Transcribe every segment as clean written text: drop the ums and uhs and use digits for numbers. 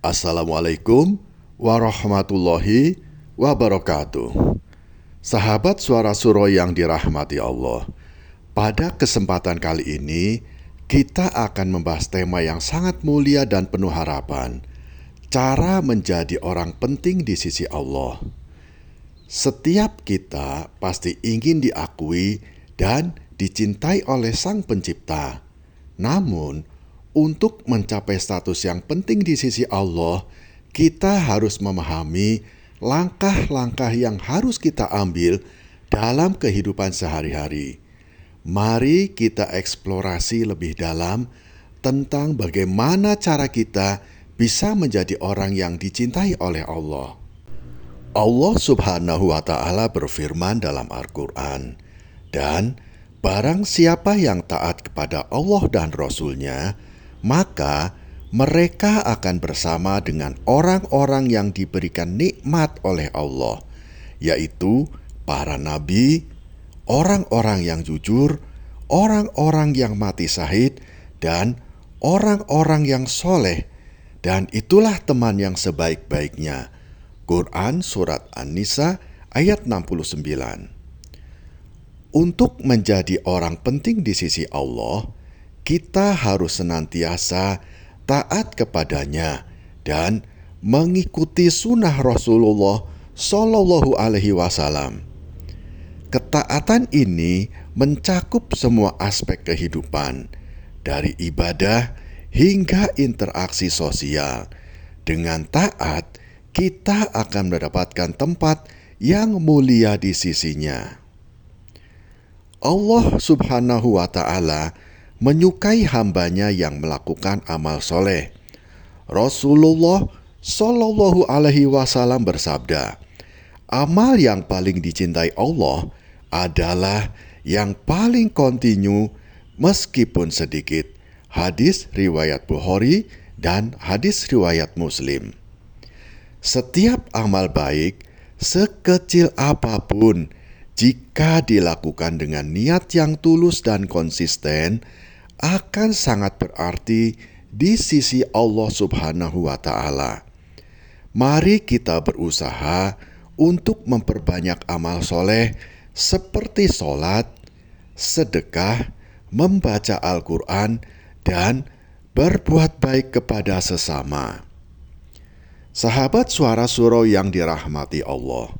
Assalamualaikum warahmatullahi wabarakatuh. Sahabat Suara Suro yang dirahmati Allah, pada kesempatan kali ini kita akan membahas tema yang sangat mulia dan penuh harapan, cara menjadi orang penting di sisi Allah. Setiap kita pasti ingin diakui dan dicintai oleh Sang Pencipta. Namun, untuk mencapai status yang penting di sisi Allah, kita harus memahami langkah-langkah yang harus kita ambil dalam kehidupan sehari-hari. Mari kita eksplorasi lebih dalam tentang bagaimana cara kita bisa menjadi orang yang dicintai oleh Allah. Allah Subhanahu wa Ta'ala berfirman dalam Al-Quran, "Dan barang siapa yang taat kepada Allah dan Rasul-Nya, maka mereka akan bersama dengan orang-orang yang diberikan nikmat oleh Allah, yaitu para nabi, orang-orang yang jujur, orang-orang yang mati syahid, dan orang-orang yang soleh, dan itulah teman yang sebaik-baiknya." Quran Surat An-Nisa ayat 69. Untuk menjadi orang penting di sisi Allah, kita harus senantiasa taat kepadanya dan mengikuti sunnah Rasulullah Shallallahu Alaihi Wasallam. Ketaatan ini mencakup semua aspek kehidupan, dari ibadah hingga interaksi sosial. Dengan taat, kita akan mendapatkan tempat yang mulia di sisinya. Allah Subhanahu wa Ta'ala menyukai hambanya yang melakukan amal soleh. Rasulullah Shallallahu Alaihi Wasallam bersabda, "Amal yang paling dicintai Allah adalah yang paling kontinu meskipun sedikit." Hadis riwayat Bukhari dan hadis riwayat Muslim. Setiap amal baik, sekecil apapun, jika dilakukan dengan niat yang tulus dan konsisten, akan sangat berarti di sisi Allah Subhanahu wa Ta'ala. Mari kita berusaha untuk memperbanyak amal soleh seperti sholat, sedekah, membaca Al-Quran, dan berbuat baik kepada sesama. Sahabat Suara Suro yang dirahmati Allah,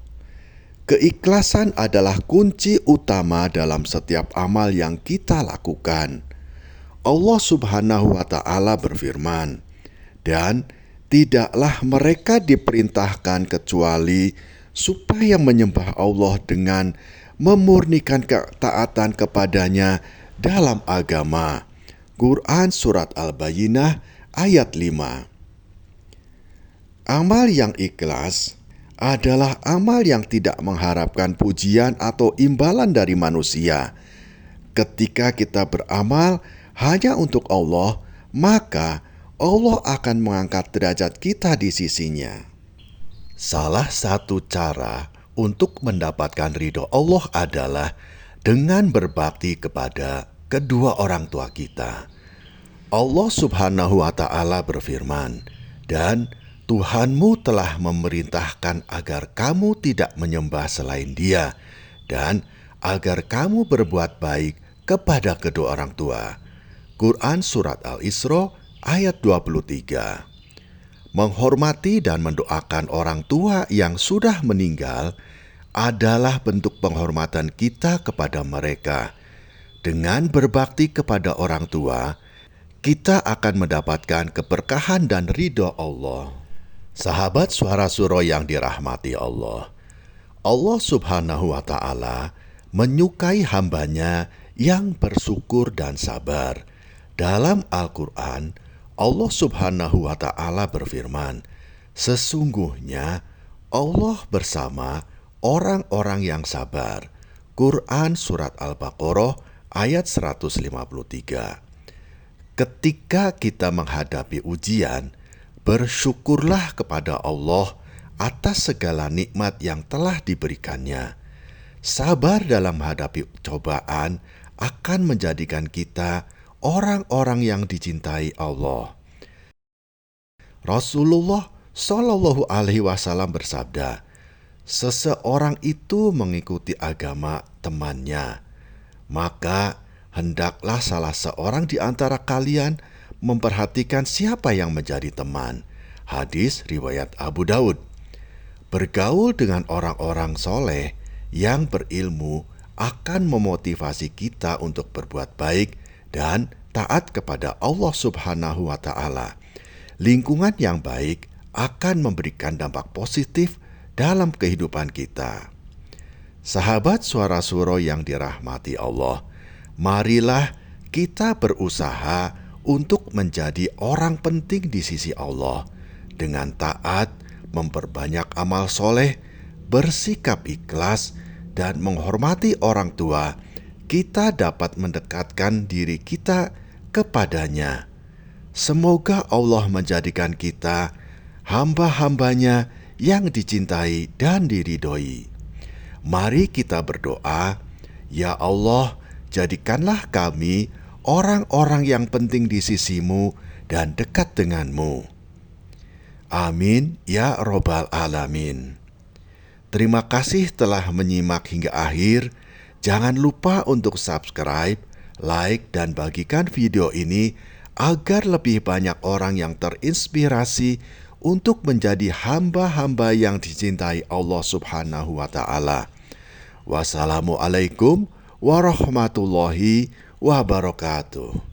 keikhlasan adalah kunci utama dalam setiap amal yang kita lakukan. Allah Subhanahu wa Ta'ala berfirman, "Dan tidaklah mereka diperintahkan kecuali supaya menyembah Allah dengan memurnikan ketaatan kepadanya dalam agama." Quran Surat Al-Bayyinah ayat 5. Amal yang ikhlas adalah amal yang tidak mengharapkan pujian atau imbalan dari manusia. Ketika kita beramal hanya untuk Allah, maka Allah akan mengangkat derajat kita di sisinya. Salah satu cara untuk mendapatkan ridho Allah adalah dengan berbakti kepada kedua orang tua kita. Allah Subhanahu wa Ta'ala berfirman, "Dan Tuhanmu telah memerintahkan agar kamu tidak menyembah selain Dia, dan agar kamu berbuat baik kepada kedua orang tua." Quran Surat Al-Isra ayat 23. Menghormati dan mendoakan orang tua yang sudah meninggal adalah bentuk penghormatan kita kepada mereka. Dengan berbakti kepada orang tua, kita akan mendapatkan keberkahan dan ridho Allah. Sahabat Suara Suro yang dirahmati Allah, Allah Subhanahu wa Ta'ala menyukai hambanya yang bersyukur dan sabar. Dalam Al-Quran, Allah Subhanahu wa Ta'ala berfirman, "Sesungguhnya Allah bersama orang-orang yang sabar." Quran Surat Al-Baqarah ayat 153. Ketika kita menghadapi ujian, bersyukurlah kepada Allah atas segala nikmat yang telah diberikannya. Sabar dalam menghadapi cobaan akan menjadikan kita orang-orang yang dicintai Allah. Rasulullah Shallallahu Alaihi Wasallam bersabda, seseorang itu mengikuti agama temannya, maka hendaklah salah seorang di antara kalian memperhatikan siapa yang menjadi teman. Hadis riwayat Abu Daud. Bergaul dengan orang-orang soleh yang berilmu akan memotivasi kita untuk berbuat baik dan taat kepada Allah Subhanahu wa Ta'ala. Lingkungan yang baik akan memberikan dampak positif dalam kehidupan kita. Sahabat Suara Suro yang dirahmati Allah, marilah kita berusaha untuk menjadi orang penting di sisi Allah dengan taat, memperbanyak amal soleh, bersikap ikhlas, dan menghormati orang tua. Kita dapat mendekatkan diri kita kepadanya. Semoga Allah menjadikan kita hamba-hambanya yang dicintai dan diridhoi. Mari kita berdoa, ya Allah, jadikanlah kami orang-orang yang penting di sisimu dan dekat denganmu. Amin ya Robbal Alamin. Terima kasih telah menyimak hingga akhir. Jangan lupa untuk subscribe, like, dan bagikan video ini agar lebih banyak orang yang terinspirasi untuk menjadi hamba-hamba yang dicintai Allah Subhanahu wa Ta'ala. Wassalamualaikum warahmatullahi wabarakatuh.